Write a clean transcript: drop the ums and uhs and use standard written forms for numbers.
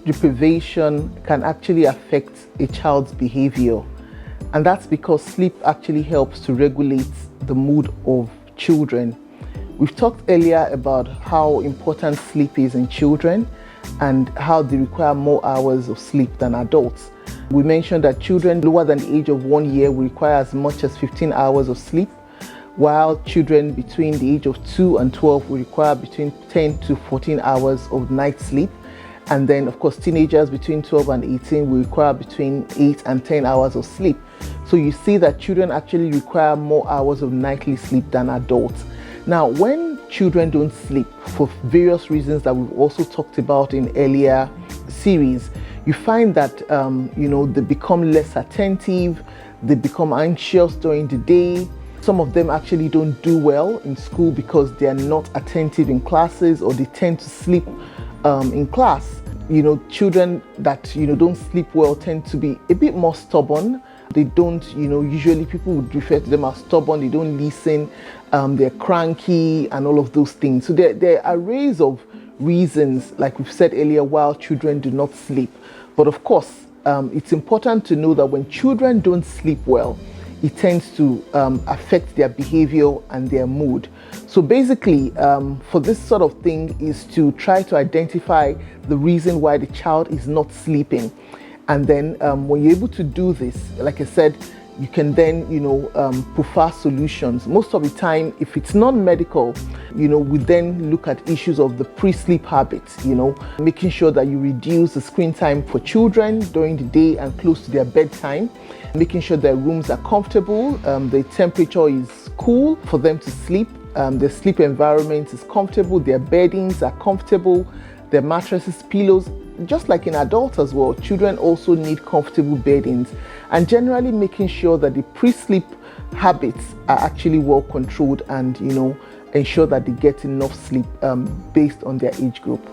sleep deprivation can actually affect a child's behavior, and that's because sleep actually helps to regulate the mood of children. We've talked earlier about how important sleep is in children and how they require more hours of sleep than adults. We mentioned that children lower than the age of 1 year will require as much as 15 hours of sleep, while children between the age of 2 and 12 will require between 10 to 14 hours of night sleep. And then, of course, teenagers between 12 and 18 will require between 8 and 10 hours of sleep. So you see that children actually require more hours of nightly sleep than adults. Now, when children don't sleep for various reasons that we've also talked about in earlier series, you find that they become less attentive, they become anxious during the day. Some of them actually don't do well in school because they are not attentive in classes, or they tend to sleep in class. Children that don't sleep well tend to be a bit more stubborn. They don't, usually people would refer to them as stubborn. They don't listen. They're cranky and all of those things. So there are arrays of reasons, like we've said earlier, why children do not sleep. But of course, it's important to know that when children don't sleep well, it tends to affect their behavior and their mood. So basically, for this sort of thing is to try to identify the reason why the child is not sleeping. And then when you're able to do this, like I said, you can then, prefer solutions. Most of the time, if it's non-medical, we then look at issues of the pre-sleep habits, making sure that you reduce the screen time for children during the day and close to their bedtime, making sure their rooms are comfortable, the temperature is cool for them to sleep, their sleep environment is comfortable, their beddings are comfortable, their mattresses, pillows. Just like in adults as well, children also need comfortable beddings, and generally making sure that the pre-sleep habits are actually well controlled and ensure that they get enough sleep based on their age group.